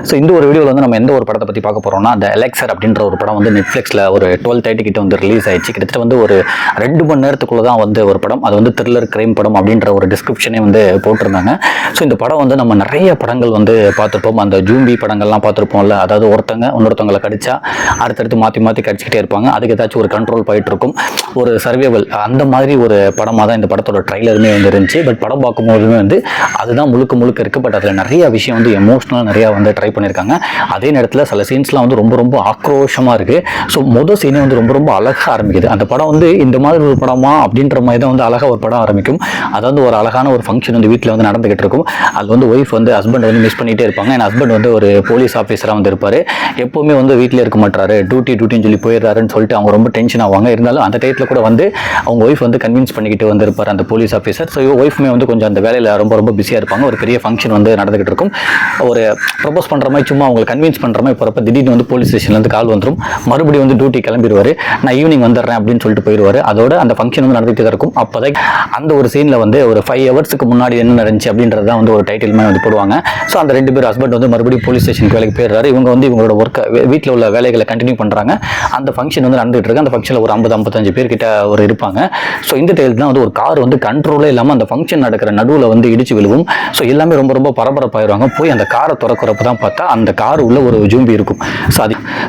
So இந்த ஒரு வீடியோவில் வந்து நம்ம எந்த ஒரு படத்தை பற்றி பார்க்க போகிறோம்னா, த எலெக்சர் அப்படின்ற ஒரு படம் வந்து நெட்ஃப்ளிக்ஸில் ஒரு 12:30 கிட்ட வந்து ரிலீஸ் ஆயிடுச்சு. கிட்டத்தட்ட வந்து ஒரு 2 மணி நேரத்துக்குள்ளே தான் வந்து ஒரு படம். அது வந்து த்ரில்லர் கிரைம் படம் அப்படின்ற ஒரு டிஸ்கிரிப்ஷனே வந்து போட்டிருந்தாங்க. ஸோ இந்த படம் வந்து நம்ம நிறைய படங்கள் வந்து பார்த்துருப்போம். அந்த ஜூம்பி படங்கள்லாம் பார்த்துருப்போம்ல, அதாவது ஒருத்தங்க இன்னொருத்தவங்களை கடிச்சா அடுத்தடுத்து மாற்றி மாற்றி கடிச்சிக்கிட்டே இருப்பாங்க. அதுக்கு ஏதாச்சும் ஒரு கண்ட்ரோல் போயிட்டு இருக்கும், ஒரு சர்வைவல். அந்த மாதிரி ஒரு படமாக தான் இந்த படத்தோட ட்ரைலருமே வந்து இருந்துச்சு. பட் படம் பார்க்கும்போதுமே வந்து அதுதான் முழுக்க முழுக்க இருக்குது. பட் அதில் நிறைய விஷயம் வந்து எமோஷனலாக நிறையா வந்து ட்ரை பண்ணியிருக்காங்க. அதே நேரத்தில் சில சீன்ஸ்லாம் வந்து ரொம்ப ரொம்ப ஆக்ரோஷமாக இருக்குது. ஸோ மொதல் சீனே வந்து ரொம்ப ரொம்ப அழகாக ஆரம்பிக்குது. அந்த படம் வந்து இந்த மாதிரி ஒரு படமா அப்படின்ற மாதிரி தான் வந்து அழகாக ஒரு படம் ஆரம்பிக்கும். அதாவது ஒரு அழகான ஒரு ஃபங்க்ஷன் வந்து வீட்டில் வந்து நடந்துகிட்டு இருக்கும். அது வந்து ஒய்ஃப் வந்து ஹஸ்பண்ட் வந்து மிஸ் பண்ணிகிட்டே இருப்பாங்க. என் ஹஸ்பண்ட் வந்து ஒரு போலீஸ் ஆஃபீஸராக வந்து இருப்பார். எப்போவுமே வந்து வீட்டில் இருக்க மாட்டாரு, டியூட்டின்னு சொல்லி போயிடுறாருன்னு சொல்லிட்டு அவங்க ரொம்ப டென்ஷன் ஆவாங்க. இருந்தாலும் அந்த டயத்தில் கூட வந்து அவங்க ஒய்ஃப் வந்து கன்வின்ஸ் பண்ணிக்கிட்டு வந்து இருப்பார் அந்த போலீஸ் ஆஃபீஸர். ஸோ ஒய்ஃப்மே வந்து கொஞ்சம் அந்த வேலையில் ரொம்ப ரொம்ப பிஸியாக இருப்பாங்க. ஒரு பெரிய ஃபங்க்ஷன் வந்து நடந்துகிட்டு இருக்கும். ஒரு ப்ரப்போஸ் பண்ணுற மாதிரி சும்மா அவங்களை கன்வின்ஸ் பண்ணுற மாதிரி போகிறப்ப திடீர்னு வந்து போலீஸ் ஸ்டேஷன்லேருந்து கால் வந்துடும். மறுபடியும் வந்து டியூட்டி கிளம்பிடுவார். நான் ஈவினிங் வந்துடுறேன் அப்படின்னு சொல்லிட்டு போயிடுவார். அதோட அந்த ஃபங்க்ஷன் வந்து நடந்துகிட்டு தான் இருக்கும். அப்போ தான் அந்த ஒரு சீனில் வந்து ஒரு 5 ஹவர்ஸுக்கு முன்னாடி என்ன நடந்துச்சு அப்படின்றது தான் வந்து ஒரு டைட்டில் மாதிரி வந்து போடுவாங்க. ஸோ அந்த 2 பேர் ஹஸ்பண்ட் வந்து மறுபடியும் போலீஸ் ஸ்டேஷனுக்கு வேலைக்கு போயிடுறாரு. இவங்க வந்து இவங்களோட ஒர்க்கை வீட்டில் உள்ள வேலைகளை கண்டினியூ பண்ணுறாங்க. அந்த ஃபங்க்ஷன் வந்து நடந்துகிட்டு இருக்கு. அந்த ஃபங்க்ஷனில் ஒரு 50-55 பேர் கிட்ட ஒரு இருப்பாங்க. ஸோ இந்த டைட்டில் தான் வந்து ஒரு கார் வந்து கண்ட்ரோலே இல்லாமல் அந்த ஃபங்க்ஷன் நடக்கிற நடுவில் வந்து இடிச்சு விழுவும். ஸோ எல்லாமே ரொம்ப ரொம்ப பரபரப்பாயிருவாங்க. போய் அந்த காரை திறக்கிறப்ப தான் பார்த்தா அந்த கார் உள்ள ஒரு ஜூம்பி இருக்கும்.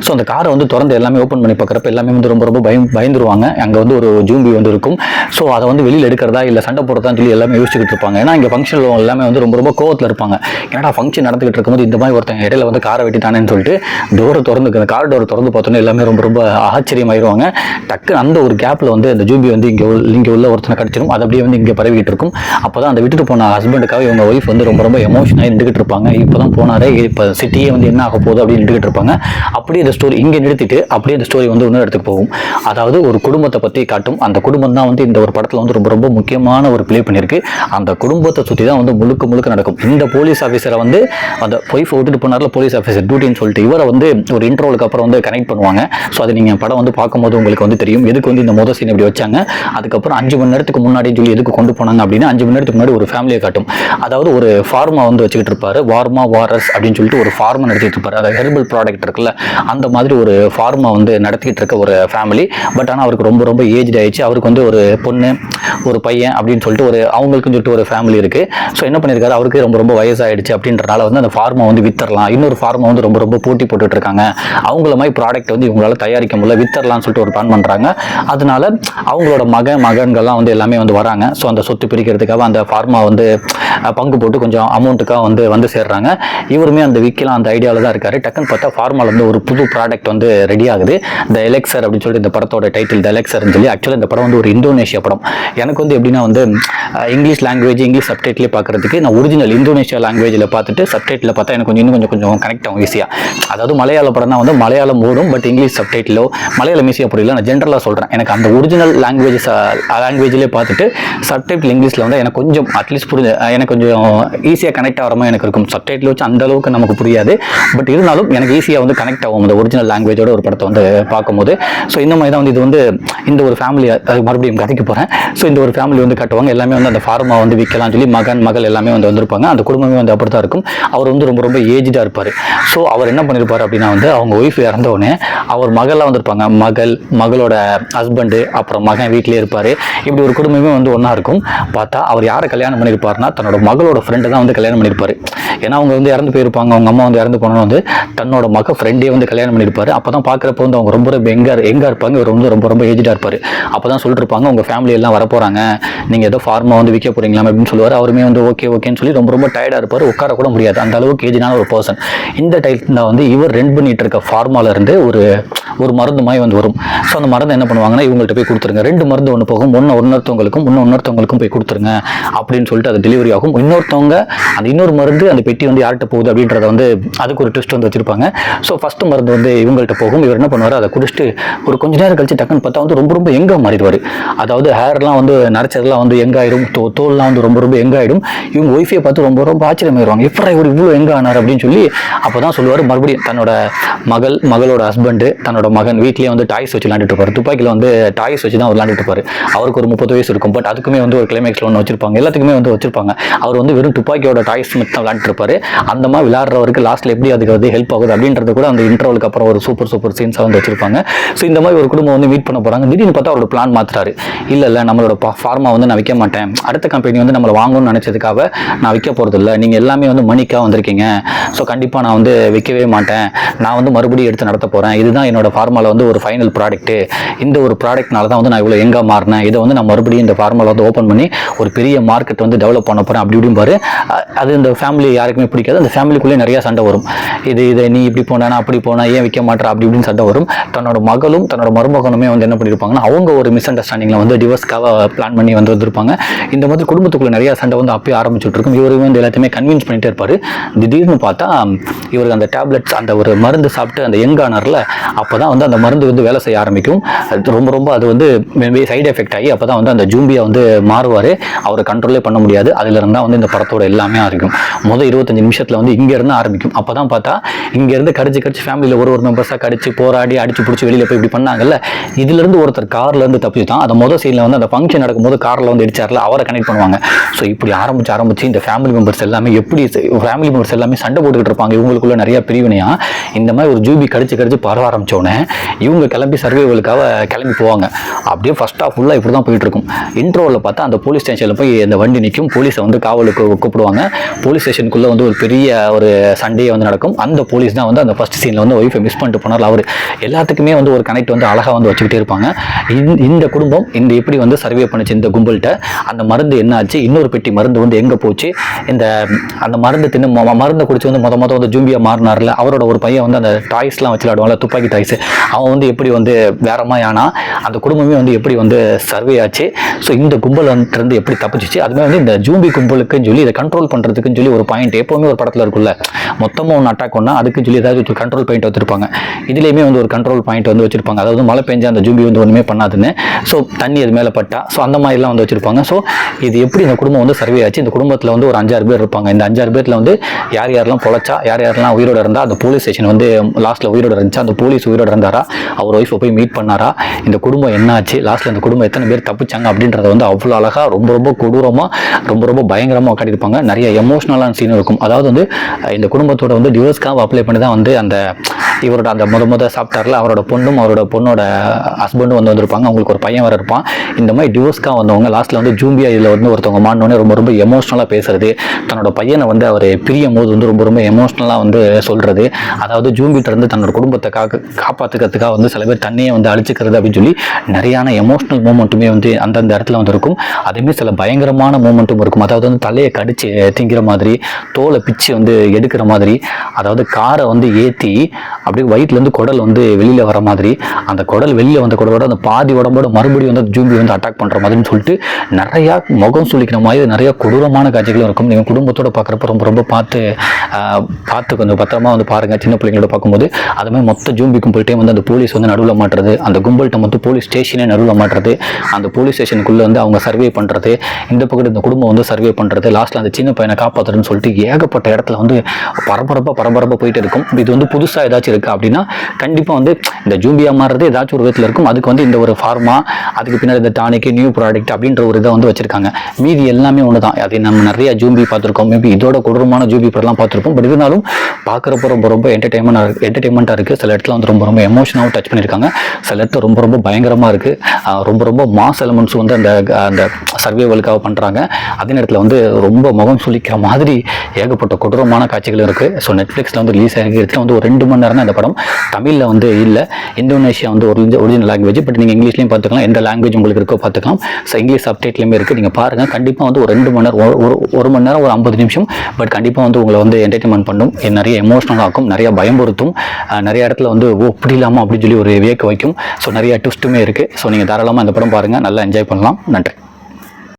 ஸோ அந்த காரை வந்து திறந்து எல்லாமே ஓப்பன் பண்ணி பார்க்குறப்ப எல்லாமே வந்து ரொம்ப ரொம்ப பயந்துருவாங்க. அங்கே வந்து ஒரு ஜூம்பி வந்து இருக்கும். ஸோ அதை வந்து வெளியில் எடுக்கிறதா இல்லை சண்டை போடுறதான்னு சொல்லி எல்லாமே யோசிச்சுக்கிட்டு இருப்பாங்க. ஏன்னா இங்கே ஃபங்க்ஷனில் எல்லாமே வந்து ரொம்ப ரொம்ப கோவத்தில் இருப்பாங்க. ஏன்னா ஃபங்க்ஷன் நடந்துகிட்டு இருக்கும்போது இந்த மாதிரி ஒருத்தங்க இடையில வந்து காரை வெட்டிட்டானேன்னு சொல்லிட்டு டோரை திறந்து அந்த கார் டோரை திறந்து பார்த்தோன்னே எல்லாமே ரொம்ப ரொம்ப ஆச்சரியமாயிருவாங்க. டக்கு அந்த ஒரு கேப்பில் வந்து அந்த ஜூம்பி வந்து இங்கே உள்ள ஒருத்தனை கடிச்சிடும். அது அப்படியே வந்து இங்கே பரவிக்கிட்டு இருக்கும். அப்போ தான் அந்த விட்டுட்டு போன ஹஸ்பண்டுக்காக இவங்க ஒய்ஃப் வந்து ரொம்ப ரொம்ப எமோஷனாக நின்றுக்கிட்டு இருப்பாங்க. இப்போ தான் போனாரே, இப்போ சிட்டியே வந்து என்ன ஆக போகுது அப்படின்னு நின்றுக்கிட்டு இருப்பாங்க. அப்படியே இந்த ஸ்டோரி இங்கே நிறுத்திட்டு அப்படியே இந்த ஸ்டோரி வந்து இன்னொரு இடத்துக்கு போகும். அதாவது ஒரு குடும்பத்தை பற்றி காட்டும். அந்த குடும்பம் தான் வந்து இந்த ஒரு படத்தில் வந்து ரொம்ப ரொம்ப முக்கியமான ஒரு ப்ளே பண்ணியிருக்கு. அந்த குடும்பத்தை சுற்றி தான் வந்து முழுக்க முழுக்க நடக்கும். இந்த போலீஸ் ஆஃபீஸரை வந்து அந்த ஒய்ஃபை விட்டுட்டு போனார்ல போலீஸ் ஆஃபீஸர் டியூட்டின்னு சொல்லிட்டு இவரை வந்து ஒரு இன்ட்ரோலுக்கு அப்புறம் வந்து கனெக்ட் பண்ணுவாங்க. ஸோ அது நீங்கள் படம் வந்து பார்க்கும்போது உங்களுக்கு வந்து தெரியும் எதுக்கு வந்து இந்த மொதல் சீன் இப்படி வச்சாங்க. அதுக்கப்புறம் 5 மணி நேரத்துக்கு முன்னாடி சொல்லி எதுக்கு கொண்டு போனாங்க அப்படின்னா 5 மணி நேரத்துக்கு முன்னாடி ஒரு ஃபேமிலியை காட்டும். அதாவது ஒரு ஃபார்மா வந்து வச்சுக்கிட்டு இருப்பாரு. வாரஸ் அப்படின்னு சொல்லிட்டு ஒரு ஃபார்மா நடத்திட்டு இருப்பாரு. அதாவது ஹெர்பல் ப்ராடக்ட் இருக்குல்ல, அந்த மாதிரி ஒரு ஃபார்மா வந்து நடத்திட்டு இருக்க ஒரு ஃபேமிலி. பட் ஆனால் அவருக்கு ரொம்ப ரொம்ப ஏஜ் ஆயிடுச்சு. அவருக்கு வந்து ஒரு பொண்ணு ஒரு பையன் அப்படின்னு சொல்லிட்டு ஒரு அவங்களுக்குன்னு சொல்லிட்டு ஒரு ஃபேமிலி இருக்கு. ஸோ என்ன பண்ணியிருக்காரு, அவருக்கு ரொம்ப ரொம்ப வயசாயிடுச்சு அப்படின்றனால வந்து அந்த ஃபார்மா வந்து வித்தரலாம். இன்னொரு ஃபார்மா வந்து ரொம்ப ரொம்ப போட்டி போட்டுட்டு இருக்காங்க. அவங்கள மாதிரி ப்ராடக்ட் வந்து இவங்களால தயாரிக்க முடியல, வித்தரலாம்னு சொல்லிட்டு ஒரு பிளான் பண்றாங்க. அதனால அவங்களோட மகன்கள்லாம் வந்து எல்லாமே வந்து வராங்க. ஸோ அந்த சொத்து பிரிக்கிறதுக்காக அந்த ஃபார்மா வந்து பங்கு போட்டு கொஞ்சம் அமௌண்ட்டுக்காக வந்து சேர்றாங்க. இவருமே அந்த விற்கலாம் அந்த ஐடியாவில் தான் இருக்காரு. டக்குன்னு பார்த்தா ஃபார்மால வந்து ஒரு புது ப்ராடக்ட் வந்து ரெடி ஆகுது. த எலெக்சர் அப்படின்னு சொல்லிட்டு இந்த படத்தோட டைட்டில் த எலெக்சர்னு சொல்லி. ஆக்சுவலாக இந்த படம் வந்து ஒரு இந்தோனேஷியா படம். எனக்கு வந்து எப்படின்னா வந்து இங்கிலீஷ் லாங்குவேஜ் இங்கிலீஷ் சப்டைட்டிலே பார்க்கறதுக்கு நான் ஒரிஜினல் இந்தோனேஷியா லாங்குவேஜில் பார்த்துட்டு சப்டைட்டில் பார்த்தா எனக்கு கொஞ்சம் கனெக்ட் ஆகும் ஈஸியாக. அதாவது மலையாள படம் தான் வந்து மலையாளம் ஓடும், பட் இங்கிலீஷ் சப்டைட்டிலோ மலையாளம் ஈஸியாக புரியல. நான் ஜென்ரலாக சொல்கிறேன். எனக்கு அந்த ஒரிஜினல் லாங்குவேஜ்லேயே பார்த்துட்டு சப்டைட்டில் இங்கிலீஷில் வந்து எனக்கு கொஞ்சம் அட்லீஸ்ட் புரிஞ்சு எனக்கு கொஞ்சம் ஈஸியாக கனெக்ட் ஆகிற மாதிரி எனக்கு இருக்கும். சப்டைட்டில் வச்சு அந்த அளவுக்கு நமக்கு புரியாது, பட் இருந்தாலும் எனக்கு ஈஸியாக வந்து கனெக்ட் ஆகும் அந்த ஒரிஜினல் லாங்குவேஜோட ஒரு படத்தை வந்து பார்க்கும்போது. ஸோ இந்த மாதிரி தான் வந்து இது வந்து இந்த ஒரு ஃபேமிலி மறுபடியும் கதைக்கு போகிறேன். ஸோ இந்த ஒரு ஃபேமிலி வந்து கட்டுவாங்க. எல்லாமே வந்து அந்த ஃபார்மா வந்து விற்கலாம் சொல்லி மகள் எல்லாமே வந்து வந்திருப்பாங்க. அந்த குடும்பமே வந்து அப்படி தான் இருக்கும். அவர் வந்து ரொம்ப ரொம்ப ஏஜ்டாக இருப்பார். ஸோ அவர் என்ன பண்ணியிருப்பார் அப்படின்னா வந்து அவங்க ஒய்ஃப் இறந்தவுடனே அவர் மகள்லாம் வந்திருப்பாங்க. மகளோட ஹஸ்பண்டு அப்புறம் மகன் வீட்டிலே இருப்பார். இப்படி ஒரு குடும்பமே வந்து ஒன்றா இருக்கும். பார்த்தா அவர் யாரை கல்யாணம் பண்ணியிருப்பார்னா தன்னோட மகளோட ஃப்ரெண்டை தான் வந்து கல்யாணம் பண்ணியிருப்பார். ஏன்னா அவங்க வந்து இறந்து போயிருப்பாங்க. அவங்க அம்மா வந்து இறந்து போனோன்னு வந்து தன்னோட ஃப்ரெண்டே வந்து கல்யாணம் பண்ணியிருப்பார். அப்போ தான் பார்க்குறப்ப வந்து அவங்க ரொம்ப ரொம்ப எங்கே இருப்பாங்க. இவர் வந்து ரொம்ப ரொம்ப ஏஜ்டாக இருப்பார். அப்போ தான் சொல்லிட்டு இருப்பாங்க உங்கள் ஃபேமிலி எல்லாம் வரப்போகிறாங்க, நீங்கள் ஏதோ ஃபார்மா வந்து விற்க போகிறீங்களா அப்படின்னு சொல்லுவார். அவருமே வந்து ஓகேன்னு சொல்லி ரொம்ப ரொம்ப டயர்டாக இருப்பார். உட்கார கூட முடியாது, அந்த அளவுக்கு ஏஜ்னான ஒரு பர்சன். இந்த டைட்டில் வந்து இவர் ரெண்ட் பண்ணிட்டு இருக்க ஃபார்மால இருந்து ஒரு மருந்து மாதிரி வந்து வரும். ஸோ அந்த மருந்து என்ன பண்ணுவாங்கன்னா இவங்கள்ட்ட போய் கொடுத்துருங்க. 2 மருந்து ஒன்று போகும், இன்னொருத்தவங்களுக்கும் போய் கொடுத்துருங்க அப்படின்னு சொல்லிட்டு அது டெலிவரி ஆகும். இன்னொருத்தவங்க அந்த இன்னொரு மருந்து அந்த பெட்டி வந்து யார்கிட்ட போகுது அப்படின்றத வந்து அதுக்கு ஒரு ட்விஸ்ட் வந்து வச்சிருப்பாங்க. ஸோ ஃபர்ஸ்ட் மருந்து வந்து இவங்கள்ட்ட போகும். இவர் என்ன பண்ணுவார், அதை குடிச்சிட்டு ஒரு கொஞ்ச நேரம் கழிச்சு டக்குன்னு பார்த்தா வந்து ரொம்ப ரொம்ப எங்க மாறிடுவார். அதாவது ஹேர்லாம் வந்து நரைச்சதெல்லாம் வந்து எங்காயிடும், தோல்லாம் வந்து ரொம்ப ரொம்ப எங்காயிடும். இவங்க ஒய்ஃபை பார்த்து ரொம்ப ரொம்ப ஆச்சரியமாயிருவாங்க. எப்படி இவர் இவ்வளோ எங்க ஆனார் அப்படின்னு சொல்லி. அப்போதான் சொல்லுவார் மறுபடியும் தன்னோட மகளோட ஹஸ்பண்ட் தன்னோட மகன் வீட்லேயே வந்து டாய்ஸ் வச்சு விளையாண்டுட்டு இருப்பார். துப்பாக்கியில் வந்து டாய்ஸ் வச்சு தான் விளையாண்டுட்டு இருப்பார். அவருக்கு ஒரு 30 வயசு இருக்கும். பட் அதுக்குமே வந்து ஒரு கிளைமேக்ஸில் ஒன்று வச்சிருப்பாங்க. எல்லாத்துக்குமே வந்து வச்சிருப்பாங்க. அவர் வந்து வெறும் துப்பாக்கியோட டாய்ஸ் மட்டும் தான் விளையாண்டுட்டு இருப்பாரு. அந்த மாதிரி விளையாடுற பண்ணுறவருக்கு லாஸ்ட்டில் எப்படி அதுக்கு வந்து ஹெல்ப் ஆகுது அப்படின்றது கூட அந்த இன்டர்வலுக்கு அப்புறம் ஒரு சூப்பர் சீன்ஸாக வந்து வச்சிருப்பாங்க. ஸோ இந்த மாதிரி ஒரு குடும்பம் வந்து மீட் பண்ண போகிறாங்க. திடீர்னு பார்த்தா அவரோட பிளான் மாற்றுறாரு. இல்லை நம்மளோட ஃபார்மா வந்து நான் விற்க மாட்டேன், அடுத்த கம்பெனி வந்து நம்மளை வாங்கணும்னு நினச்சதுக்காக நான் விற்க போகிறது இல்லை, நீங்கள் எல்லாமே வந்து மணிக்காக வந்திருக்கீங்க, ஸோ கண்டிப்பாக நான் வந்து விற்கவே மாட்டேன், நான் வந்து மறுபடியும் எடுத்து நடத்த போகிறேன், இதுதான் என்னோட ஃபார்மாவில் வந்து ஒரு ஃபைனல் ப்ராடக்ட்டு, இந்த ஒரு ப்ராடக்ட்னால தான் வந்து நான் இவ்வளோ எங்கே மாறினேன், இதை வந்து நான் மறுபடியும் இந்த ஃபார்மாவில் வந்து ஓப்பன் பண்ணி ஒரு பெரிய மார்க்கெட் வந்து டெவலப் பண்ண போகிறேன் அப்படி இப்படின்னு பாரு. அது இந்த ஃபேமிலி யாருக்குமே பிடிக்காது. அந்த ஃபேமிலிக்குள்ளே நிறைய சண்டை வரும். இதை நீ இப்படி போனா அப்படி போனா ஏன் விற்க மாட்டேற அப்படி இப்படின்னு சண்டை வரும். தன்னோட மகளும் தன்னோட மருமகனுமே வந்து என்ன பண்ணியிருப்பாங்கன்னா அவங்க ஒரு மிஸ் அண்டர்ஸ்டாண்டிங்கில் வந்து டிவோர்ஸ்க்காக பிளான் பண்ணி வந்து வந்திருப்பாங்க. இந்த மாதிரி குடும்பத்துக்குள்ள நிறைய சண்டை வந்து அப்பயே ஆரம்பிச்சுட்டு இருக்கும். இவருக்கு வந்து எல்லாத்தையுமே கன்வின்ஸ் பண்ணிட்டே இருப்பாரு. திடீர்னு பார்த்தா இவருக்கு அந்த டேப்லெட்ஸ் அந்த ஒரு மருந்து சாப்பிட்டு அந்த யங்கானர்ல அப்போதான் வந்து அந்த மருந்து வந்து வேலை செய்ய ஆரம்பிக்கும். ரொம்ப அது வந்து சைடு எஃபெக்ட் ஆகி அப்போ தான் வந்து அந்த ஜூம்பியா வந்து மாறுவார். அவரை கண்ட்ரோலே பண்ண முடியாது. அதில் இருந்தால் வந்து இந்த படத்தோட எல்லாமே ஆரம்பிக்கும். முதல் 25 நிமிஷத்தில் வந்து இங்கேருந்து ஆரம்பிக்கும். அப்போ தான் பார்த்தா இங்கேருந்து கடிச்சு ஃபேமிலியில் ஒரு மெம்பர்ஸாக கடிச்சு போராடி அடிச்சு பிடிச்சி வெளியில் போய் இப்படி பண்ணாங்கல்ல, இதுலேருந்து ஒருத்தர் கார்லேருந்து தப்பிச்சு தான் அந்த முதல் சீனில் வந்து அந்த ஃபங்க்ஷன் நடக்கும்போது காரில் வந்து இடிச்சார்ல அவரை கனெக்ட் பண்ணுவாங்க. ஸோ இப்படி ஆரம்பிச்சு இந்த ஃபேமிலி மெம்பர்ஸ் எல்லாமே சண்டை போட்டுக்கிட்டு இருப்பாங்க. இவங்களுக்குள்ள நிறைய பிரிவினையாக இந்த மாதிரி ஒரு ஜூபி கடிச்சு பரவ ஆரம்பித்தோடனே இவங்க கிளம்பி சர்வைவலுக்காக கிளம்பி போவாங்க. அப்படியே ஃபர்ஸ்ட் ஆஃப் ஃபுல்லாக இப்படி தான் போயிட்டு இருக்கும். இன்ட்ரோவில் பார்த்தா அந்த போலீஸ் ஸ்டேஷனில் போய் இந்த வண்டி நிற்கும். போலீஸை வந்து காவலுக்கு கூப்பிடுவாங்க. போலீஸ் ஸ்டேஷனுக்குள்ளே வந்து ஒரு பெரிய ஒரு சண்டையே வந்து நடக்கும். அந்த போலீஸ் தான் வந்து அந்த ஃபர்ஸ்ட் சீனில் வந்து ஒய்ஃபை மிஸ் பண்ணிட்டு போனார். அவர் எல்லாத்துக்குமே வந்து ஒரு கனெக்ட் வந்து அழகாக வந்து வச்சுக்கிட்டே இருப்பாங்க. இந்த குடும்பம் இந்த எப்படி வந்து சர்வே பண்ணிச்சு இந்த கும்பல்கிட்ட, அந்த மருந்து என்ன ஆச்சு, இன்னொரு பெட்டி மருந்து வந்து எங்கே போச்சு, அந்த மருந்து மருந்தை குடிச்சு வந்து மொதல் வந்து ஜூம்பியா மாறினார்ல, அவரோட ஒரு பையன் வந்து அந்த டாய்ஸ்லாம் வச்சு விளாடுவாங்கல்ல, துப்பாக்கி டாய்ஸ், அவன் வந்து எப்படி வந்து வேற மாதிரி ஆனா அந்த குடும்பமே வந்து எப்படி வந்து சர்வே ஆச்சு, ஸோ இந்த கும்பல் வந்து எப்படி தப்பிச்சிச்சு, அதுமாதிரி வந்து இந்த ஜூம்பி கும்பலுக்குன்னு சொல்லி இதை கண்ட்ரோல் பண்ணுறதுக்குன்னு சொல்லி ஒரு பாயிண்ட் எப்போவுமே ஒரு படத்தில் இருக்குல்ல, மொத்தமாக ஒன்று அட்டாக் பண்ணால் அதுக்குன்னு சொல்லி ஏதாவது ஒரு கண்ட்ரோல் பாயிண்ட் வச்சிருப்பாங்க. இதுலேயுமே வந்து ஒரு கண்ட்ரோல் பாயிண்ட் வந்து வச்சிருப்பாங்க. அதாவது மழை பெஞ்சா அந்த ஜூம்பி வந்து ஒன்றுமே பண்ணாதுன்னு, ஸோ தண்ணி அது மேலே பட்டா, ஸோ அந்த மாதிரிலாம் வந்து வச்சிருப்பாங்க. ஸோ இது எப்படி இந்த குடும்பம் வந்து சர்வே ஆச்சு, இந்த குடும்பத்தில் வந்து ஒரு 5-6 பேர் இருப்பாங்க. இந்த 5-6 பேரில் வந்து யாரெல்லாம் பொழைச்சா, யாரெல்லாம் உயிரோடு இருந்தால், அந்த போலீஸ் ஸ்டேஷன் வந்து லாஸ்ட்டில் உயிரோடு இருந்துச்சா, அந்த போலீஸ் உயிரோடு இருந்தாரா, அவர் ஒய்ஃபை போய் மீட் பண்ணாரா, இந்த குடும்பம் என்ன ஆச்சு, லாஸ்ட்டில் இந்த குடும்பம் எத்தனை பேர் தப்பிச்சாங்க அப்படின்றத வந்து அவ்வளோ அழகாக ரொம்ப கொடூரமாக ரொம்ப பயங்கரமாக காட்டியிருப்பாங்க. நிறைய எமோஷ்னலான சீன் இருக்கும். அதாவது வந்து இந்த குடும்பத்தோட வந்து டிவோர்ஸ்க்காக அப்ளை பண்ணி தான் வந்து அந்த இவரோட அந்த முத சாப்பிட்டார்ல அவரோட பொண்ணும் அவரோட பொண்ணோட ஹஸ்பண்டும் வந்து வந்திருப்பாங்க. அவங்களுக்கு ஒரு பையன் வர இருப்பான். இந்த மாதிரி டிவோர்ஸ்க்காக வந்தவங்க லாஸ்ட்டில் வந்து ஜூம்பியா இதில் வந்து ஒருத்தவங்க மாட்டினோடனே ரொம்ப எமோஷ்னலாக பேசுறது, தன்னோட பையனை வந்து அவர் பிரியும் போது வந்து ரொம்ப எமோஷ்னலாக வந்து சொல்கிறது, அதாவது ஜூம்பிட்ட இருந்து தன்னோட குடும்பத்தை காப்பாற்றுக்கிறதுக்காக வந்து சில பேர் தண்ணியை வந்து அழிச்சிக்கிறது அப்படின்னு சொல்லி நிறையான எமோஷ்னல் மூமெண்ட்டுமே வந்து அந்தந்த இடத்துல வந்து இருக்கும். அதேமாதிரி சில பயங்கரமான மூமெண்ட்டும் இருக்கும். அதாவது வந்து தலையை கடிச்சு திங்கிற மாதிரி, தோலை பிச்சு வந்து எடுக்கிற மாதிரி, அதாவது காரை வந்து ஏற்றி அப்படியே வயிற்றுலேருந்து குடல் வந்து வெளியில் வர மாதிரி, அந்த குடல் வெளியில் வந்த குடலோட அந்த பாதி உடம்போட மறுபடியும் வந்து ஜூம்பி வந்து அட்டாக் பண்ணுற மாதிரின்னு சொல்லிட்டு நிறையா முகம் சுளிக்கிற மாதிரி நிறைய கொடூரமான காட்சிகளும் இருக்கும். நீங்கள் குடும்பத்தோடு பார்க்குறப்ப ரொம்ப பார்த்து கொஞ்சம் பத்திரமா வந்து பாருங்கள். சின்ன பிள்ளைங்களோட பார்க்கும்போது அது மாதிரி மொத்த ஜூம்பி கும்பல்கிட்டே வந்து அந்த போலீஸ் வந்து நடுவில் மாட்டுறது, அந்த கும்பல்கிட்ட மொத்தம் போலீஸ் ஸ்டேஷனே நடுவில் மாட்டுறது, அந்த போலீஸ் ஸ்டேஷனுக்குள்ளே வந்து அவங்க சர்வே பண்ணுறது, இந்த பக்கத்து இந்த குடும்பம் வந்து சர்வே பண்ணுறது, லாஸ்ட்டில் அந்த சின்ன பையனை காப்பாற்றுறதுன்னு சொல்லிட்டு ஏகப்பட்ட இடத்துல வந்து பரபரப்பாக போயிட்டு இருக்கும். இது வந்து புதுசாக ஏதாச்சும் இருக்குது அப்படின்னா கண்டிப்பாக வந்து இந்த ஜூம்பியா மாறுறது ஏதாச்சும் ஒரு விதத்தில் இருக்கும். அதுக்கு வந்து இந்த ஒரு ஃபார்மா, அதுக்கு பின்னாடி இந்த டானிக்கு நியூ ப்ராடக்ட் அப்படின்ற ஒரு இதை வந்து வச்சிருக்காங்க. மீதி எல்லாமே ஒன்று தான். அது நம்ம நிறைய ஜூம்பி பார்த்துருக்கோம், மேபி இதோட கொடூரமான ஜூம்பி படம்லாம் பார்த்துருப்போம். பட் இருந்தாலும் பார்க்குறப்ப ரொம்ப என்டர்டைன்மெண்ட்டாக இருக்குது. சில இடத்துல வந்து ரொம்ப எமோஷனாகவும் டச் பண்ணியிருக்காங்க. சில இடத்துல ரொம்ப பயங்கரமாக இருக்குது. ரொம்ப மாஸ் எலமெண்ட்ஸ் வந்து அந்த சர்வைவலுக்காக பண்ணுறாங்க. அதே நேரத்தில் வந்து ரொம்ப முகம் சுளிக்கிற மாதிரி ஏகப்பட்ட கொடூரமான காட்சிகள் இருக்குது. ஸோ நெட்ஃப்ளிக்ஸில் வந்து ரிலீஸ் ஆகி இடத்துல வந்து ஒரு 2 மணி நேரம் தான் இந்த படம். தமிழில் வந்து இல்லை, இந்தோனேஷியா வந்து ஒரிஜினல் லாங்குவேஜ். பட் நீங்கள் இங்கிலீஷ்லையும் பார்த்துக்கலாம், எந்த லாங்குவேஜ் உங்களுக்கு இருக்கோ பார்த்துக்கலாம். ஸோ இங்கிலீஷ் சப்டைட்லையுமே இருக்குது, நீங்கள் பாருங்கள். கண்டிப்பாக வந்து ஒரு 2 மணி நேரம், ஒரு மணி நேரம், ஒரு 50 நிமிஷம். பட் கண்டிப்பாக வந்து உங்களை வந்து என்டர்டைன்மெண்ட் பண்ணும், நிறைய எமோஷனல் ஆக்கும், நிறைய பயம்படுத்தும், நிறைய இடத்துல வந்து இப்படி இல்லாமல் அப்படின்னு சொல்லி ஒரு வியக்க வைக்கும். ஸோ நிறைய ட்விஸ்ட்டுமே இருக்குது. ஸோ நீங்கள் தாராளமாக இந்த படம் பாருங்கள், நல்லா என்ஜாய் பண்ணலாம். நன்றி.